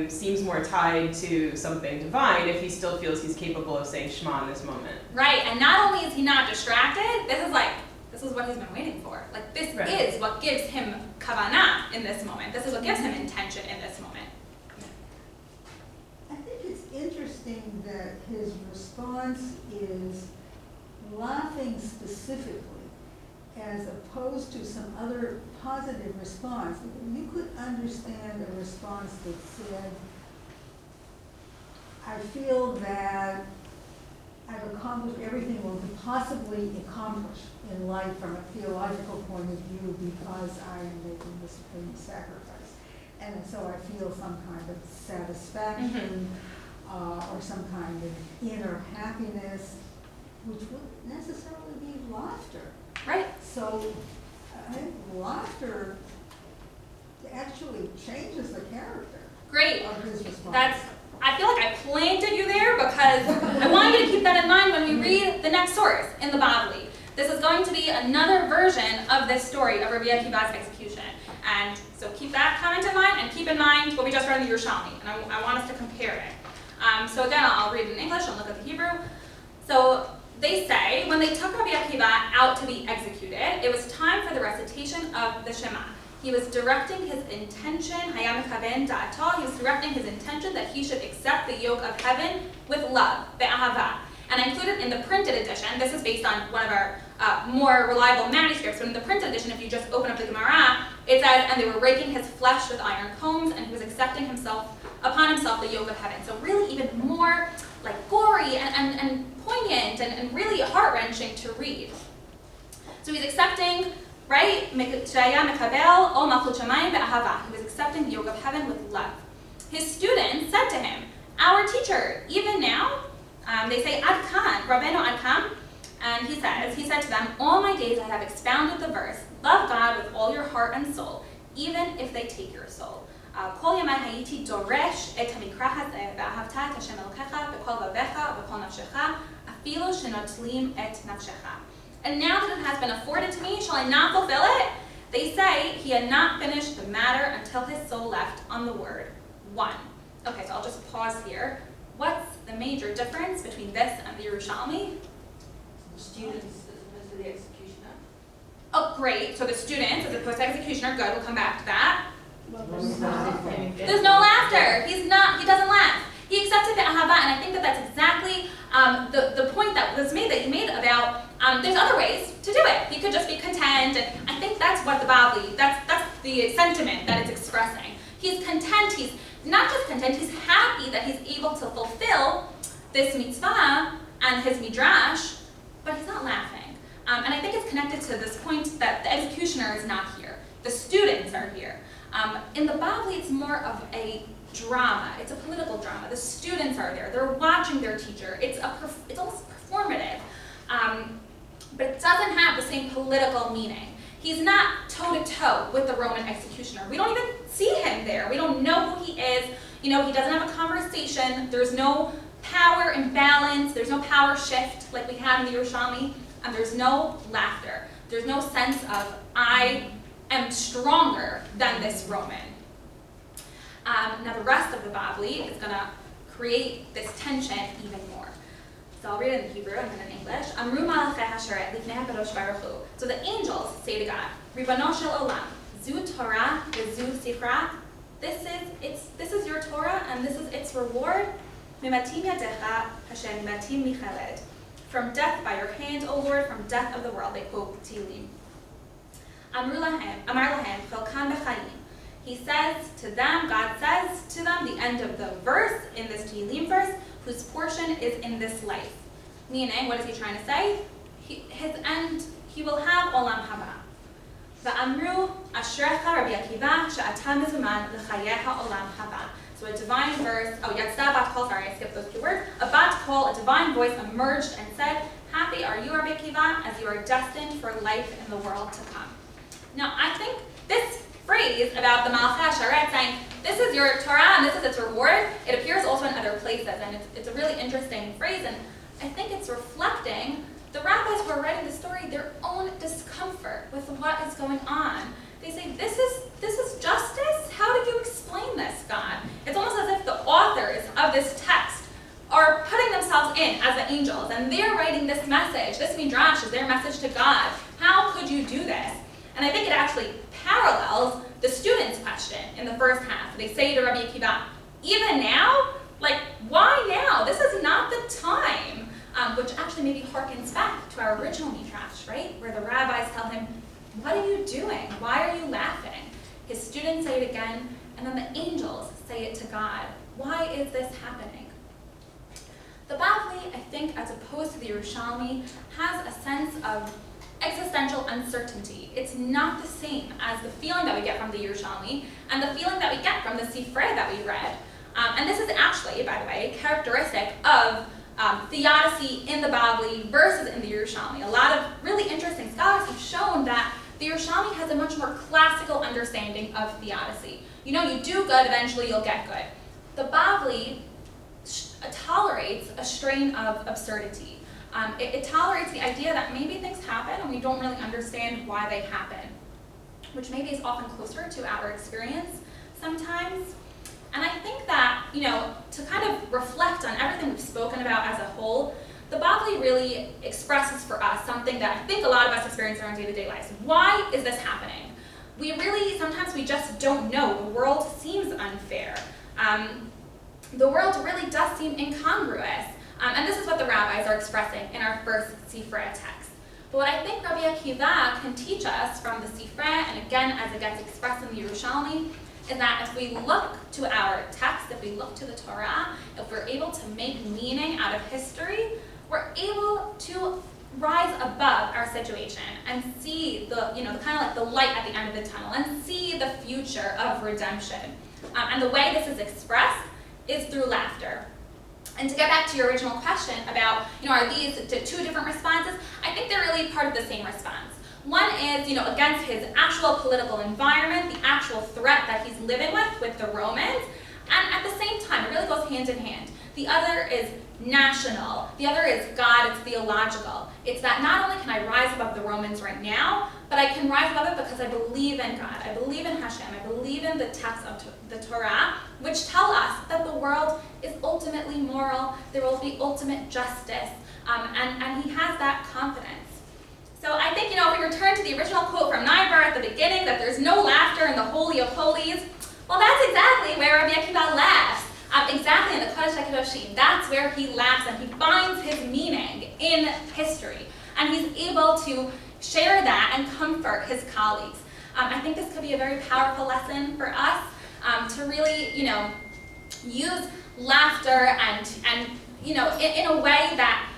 seems more tied to something divine if he still feels he's capable of saying Shema in this moment. Right, and not only is he not distracted, this is what he's been waiting for. Like this is what gives him kavanah in this moment. This is what gives him intention in this moment. I think it's interesting that his response is laughing specifically as opposed to some other positive response. You could understand a response that said, I feel that I've accomplished everything one could possibly accomplish in life from a theological point of view because I am making the supreme sacrifice. And so I feel some kind of satisfaction or some kind of inner happiness, which wouldn't necessarily be laughter. Right. So I think laughter actually changes the character Great. of his response. I feel like I planted you there because I want you to keep that in mind when we read the next source in the Bavli. This is going to be another version of this story of Rabbi Akiva's execution. And so keep that comment in mind, and keep in mind what we just read in the Yerushalmi. And I want us to compare it. So again, I'll read it in English and look at the Hebrew. So they say, when they took Rabbi Akiva out to be executed, it was time for the recitation of the Shema. He was directing his intention, Hayam Kaven Da'atah, he was directing his intention that he should accept the yoke of heaven with love, be'ahava. And I included in the printed edition, this is based on one of our more reliable manuscripts, but in the printed edition, if you just open up the Gemara, it says, and they were raking his flesh with iron combs, and he was accepting upon himself the yoke of heaven. So really even more like gory and poignant and really heart-wrenching to read. So he's accepting, right? He was accepting the yoke of heaven with love. His students said to him, our teacher, even now, they say, Ad Kan, Rabbeinu Ad Kan, and he said to them, all my days I have expounded the verse, love God with all your heart and soul, even if they take your soul. כל ימי הייתי דורש את המקרא הזה, ואהבת את השם אלוקיך בכל לבבך ובכל נפשך, אפילו שנוטלים את נפשך. And now that it has been afforded to me, shall I not fulfill it? They say he had not finished the matter until his soul left on the word one. Okay, so I'll just pause here. What's the major difference between this and the Yerushalmi? The students as opposed to the executioner. Oh, great. So the students as opposed to executioner, good, we'll come back to that. There's no laughter. He doesn't laugh. He accepted the ahava, and I think that that's exactly the point that was made, that you made about there's other ways to do it. He could just be content, and I think that's what the Bavli, that's the sentiment that it's expressing. He's content, he's not just content, he's happy that he's able to fulfill this mitzvah and his midrash, but he's not laughing. And I think it's connected to this point that the executioner is not here. The students are here. In the Bavli, it's more of a drama. It's a political drama. The students are there. They're watching their teacher. It's almost performative, but it doesn't have the same political meaning. He's not toe-to-toe with the Roman executioner. We don't even see him there. We don't know who he is. You know, he doesn't have a conversation. There's no power imbalance. There's no power shift like we had in the Yerushalmi, and there's no laughter. There's no sense of, I am stronger than this Roman. Now the rest of the Bavli is going to create this tension even more. So I'll read it in Hebrew and then in English. Amru malachei hasheret lifnei HaKadosh Baruch Hu. So the angels say to God, Ribbono shel olam, zu Torah v'zu sifra. This is your Torah and this is its reward. Mimatim yadecha Hashem mimatim micheled. From death by your hand, O Lord, from death of the world, they quote Tehillim. Amar lahem chelkan b'chayim. He says to them, God says to them, the end of the verse, in this Tehillim verse, whose portion is in this life. Meaning, what is he trying to say? His end, he will have olam haba. Va'amru ashrecha Rabbi Akiva she'ata mizuman l'chayeha olam haba. So a divine verse, yatzda bat kol, sorry, I skipped those two words. A bat kol, a divine voice emerged and said, happy are you, Rabbi Akiva, as you are destined for life in the world to come. Now, I think this phrase about the Malchei HaSharet saying, this is your Torah and this is its reward, it appears also in other places, and it's a really interesting phrase, and I think it's reflecting the rabbis who are writing the story, their own discomfort with what is going on. They say, this is justice? How did you explain this, God? It's almost as if the authors of this text are putting themselves in as the angels, and they're writing this message. This Midrash is their message to God. How could you do this? And I think it actually parallels the students' question in the first half. They say to Rabbi Akiva, even now? Like, why now? This is not the time. Which actually maybe harkens back to our original Midrash, right? Where the rabbis tell him, what are you doing? Why are you laughing? His students say it again, and then the angels say it to God. Why is this happening? The Bavli, I think, as opposed to the Yerushalmi, has a sense of existential uncertainty. It's not the same as the feeling that we get from the Yerushalmi and the feeling that we get from the Sifrei that we read. And this is actually, by the way, characteristic of theodicy in the Bavli versus in the Yerushalmi. A lot of really interesting scholars have shown that the Yerushalmi has a much more classical understanding of theodicy. You know, you do good, eventually you'll get good. The Bavli tolerates a strain of absurdity. It tolerates the idea that maybe things happen and we don't really understand why they happen, which maybe is often closer to our experience sometimes. And I think that, you know, to kind of reflect on everything we've spoken about as a whole, the Bavli really expresses for us something that I think a lot of us experience in our day-to-day lives. Why is this happening? Sometimes we just don't know. The world seems unfair. The world really does seem incongruous. And this is what the rabbis are expressing in our first Sifrei text. But what I think Rabbi Akiva can teach us from the Sifrei, and again, as it gets expressed in the Yerushalmi, is that if we look to our text, if we look to the Torah, if we're able to make meaning out of history, we're able to rise above our situation and see the kind of like the light at the end of the tunnel and see the future of redemption. And the way this is expressed is through laughter. And to get back to your original question about, are these two different responses? I think they're really part of the same response. One is, against his actual political environment, the actual threat that he's living with the Romans, and at the same time, it really goes hand in hand. The other is national. The other is God, it's theological. It's that not only can I rise above the Romans right now, but I can rise above it because I believe in God. I believe in Hashem. I believe in the text of the Torah, which tell us that the world is ultimately moral. There will be ultimate justice. And he has that confidence. So I think, if we return to the original quote from Niebuhr at the beginning, that there's no laughter in the Holy of Holies, well, that's exactly where Rabbi Akiva laughs. Exactly in the Kodesh HaKadoshim. That's where he laughs and he finds his meaning in history. And he's able to share that and comfort his colleagues. I think this could be a very powerful lesson for us to really, use laughter and in a way that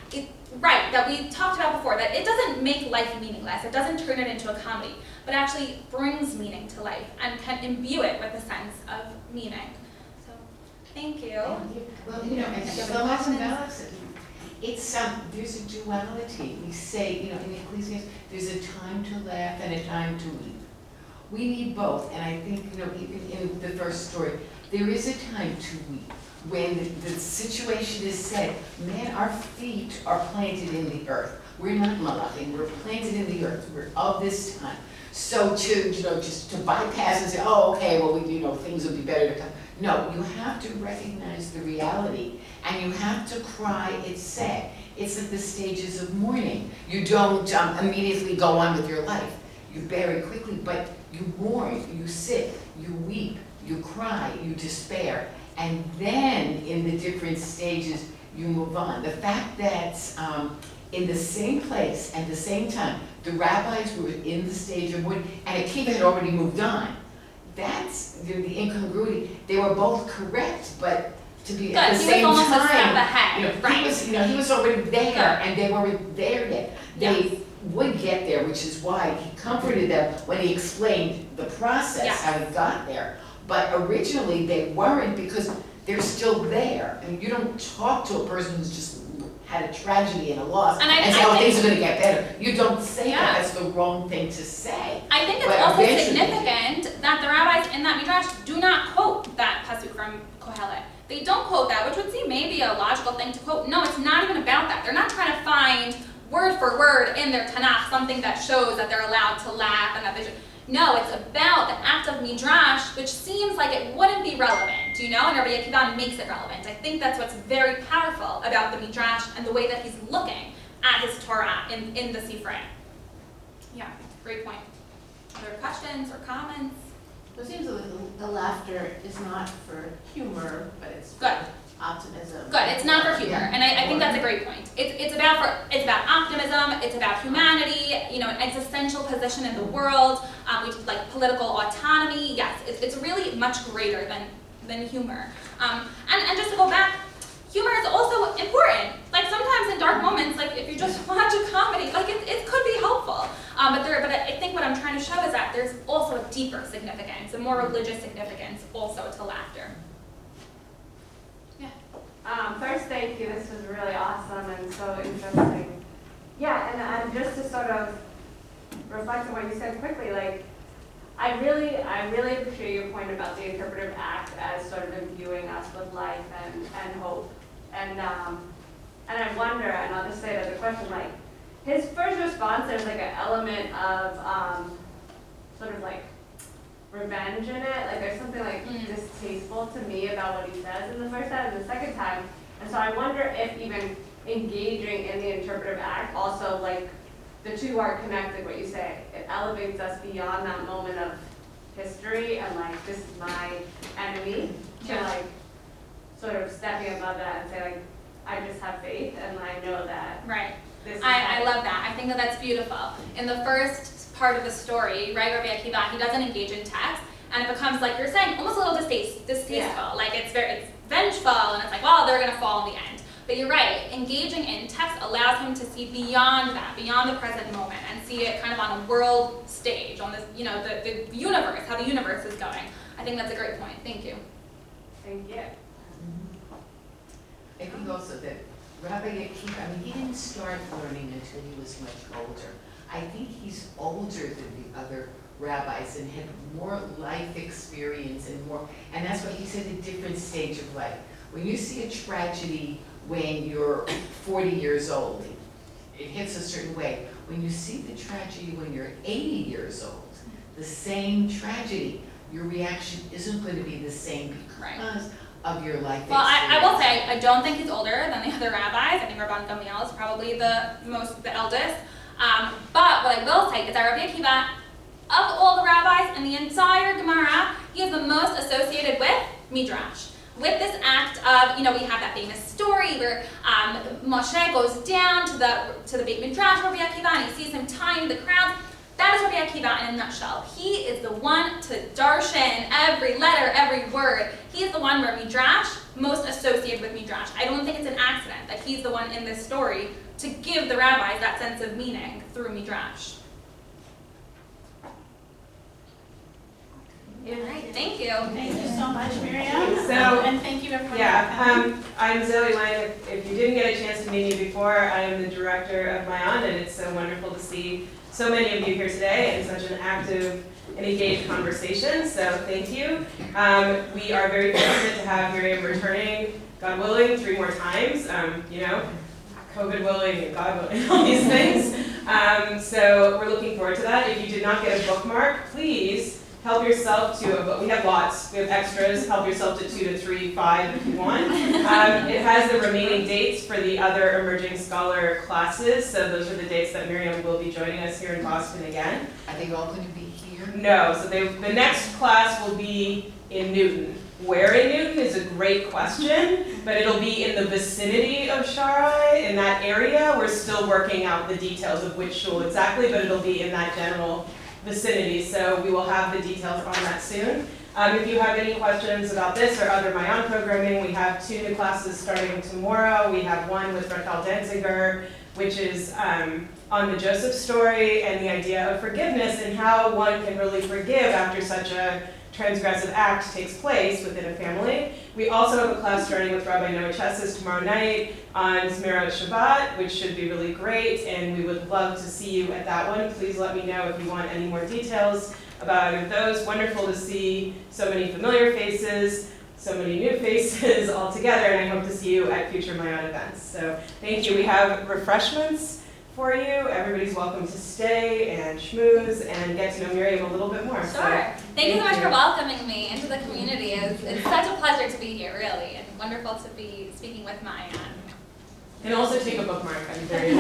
that we talked about before, that it doesn't make life meaningless. It doesn't turn it into a comedy, but actually brings meaning to life and can imbue it with a sense of meaning. So, thank you. Well, and so often it's there's a duality. We say, in Ecclesiastes, there's a time to laugh and a time to weep. We need both, and I think, even in the first story, there is a time to weep. When the situation is said, man, our feet are planted in the earth. We're not malachim, we're planted in the earth. We're of this time. So to, just to bypass and say, oh, okay, well, things will be better to come. No, you have to recognize the reality, and you have to cry. It's sad. It's at the stages of mourning. You don't immediately go on with your life. You bury quickly, but you mourn, you sit, you weep, you cry, you despair. and then in the different stages, you move on. The fact that in the same place and the same time, the rabbis were in the stage of wood, and Akiva had already moved on. That's the incongruity. They were both correct, but to be at the Good, he same was almost a step time, ahead, right. he was already there, Good. and they weren't there yet. They would get there, which is why he comforted them when he explained the process, Yes. how he got there. But originally, they weren't, because they're still there. I mean, you don't talk to a person who's just had a tragedy and a loss And I say, oh, think- things are gonna get better. You don't say Yeah. that, that's the wrong thing to say. I think it's But also eventually- significant that the rabbis in that midrash do not quote that pasuk from Kohelet. They don't quote that, which would seem maybe a logical thing to quote. No, it's not even about that. They're not trying to find word for word in their Tanakh something that shows that they're allowed to laugh and that they should. No, it's about the act of midrash, which seems like it wouldn't be relevant, you know, and Rabbi Akiva makes it relevant. I think that's what's very powerful about the midrash and the way that he's looking at his Torah in the Sifrei. Yeah, great point. Other questions or comments? It seems like the laughter is not for humor, but it's Good. for optimism. Good, it's not for humor, and I think that's a great point. It's about optimism, it's about humanity, you know, an existential position in the world, like political autonomy. Yes, it's really much greater than humor. And just to go back, humor is also important. Like sometimes in dark moments, like if you just watch a comedy, like it could be helpful. But I think what I'm trying to show is that there's also a deeper significance, a more religious significance also to laughter. First, thank you. This was really awesome and so interesting. Yeah, and just to sort of reflect on what you said quickly, like I really appreciate your point about the interpretive act as sort of imbuing us with life and hope. And I wonder, and I'll just say it as a question, like his first response, there's like an element of sort of like revenge in it. Like there's something like distasteful to me about what he says in the first time and the second time. And so I wonder if even engaging in the interpretive act also, like the two are connected, what you say. It elevates us beyond that moment of history and like this is my enemy to like sort of stepping above that and say like I just have faith and I know that Right. this is I love that. I think that that's beautiful. In the first part of the story, right, Rabbi Akiva, he doesn't engage in text, and it becomes, like you're saying, almost a little distasteful. Yeah. Like it's vengeful, and it's like, well, they're gonna fall in the end. But you're right, engaging in text allows him to see beyond that, beyond the present moment, and see it kind of on a world stage, on this, you know, the universe, how the universe is going. I think that's a great point. Thank you. Thank you. I think also that Rabbi Akiva, I mean, he didn't start learning until he was much older. I think he's older than the other rabbis and had more life experience and that's why he said a different stage of life. When you see a tragedy when you're 40 years old, it hits a certain way. When you see the tragedy when you're 80 years old, the same tragedy, your reaction isn't going to be the same because of your life experience. Well, I will say, I don't think he's older than the other rabbis. I think Rabban Gamliel is probably the eldest. But what I will say is that Rabbi Akiva, of all the rabbis in the entire Gemara, he is the most associated with Midrash. With this act of, you know, we have that famous story where Moshe goes down to the Beit Midrash, Rabbi Akiva, and he sees him tying the crowns. That is Rabbi Akiva in a nutshell. He is the one to darshan every letter, every word. He is the one where Midrash, most associated with Midrash. I don't think it's an accident that he's the one in this story to give the rabbis that sense of meaning through Midrash. All right, thank you. Thank you so much, Miriam. So, and thank you everyone for coming. I'm Zoe Lang. If you didn't get a chance to meet me before, I am the director of Mayan, and it's so wonderful to see so many of you here today in such an active and engaged conversation, so thank you. We are very fortunate to have Miriam returning, God willing, 3 more times, you know, COVID willing and God willing, all these things. So we're looking forward to that. If you did not get a bookmark, please help yourself to, we have lots, we have extras, help yourself to 2 to 3, 5 if you want. It has the remaining dates for the other emerging scholar classes, so those are the dates that Miriam will be joining us here in Boston again. Are they all going to be here? No, so the next class will be in Newton. where in Newton is a great question, but it'll be in the vicinity of Sharai, in that area. We're still working out the details of which shul exactly, but it'll be in that general vicinity, so we will have the details on that soon. If you have any questions about this or other Mayan programming, we have 2 new classes starting tomorrow. We have one with Raquel Danziger, which is on the Joseph story and the idea of forgiveness and how one can really forgive after such a transgressive act takes place within a family. We also have a class starting with Rabbi Noah Chesses tomorrow night on Zmirot Shabbat, which should be really great, and we would love to see you at that one. Please let me know if you want any more details about either of those. Wonderful to see so many familiar faces, so many new faces all together, and I hope to see you at future Mayan events. So thank you. We have refreshments for you. Everybody's welcome to stay and schmooze and get to know Miriam a little bit more. Sure. So, Thank you so much for welcoming me into the community. It's such a pleasure to be here, really, and wonderful to be speaking with Mayan. and also take a bookmark. I'm very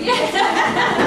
Yeah.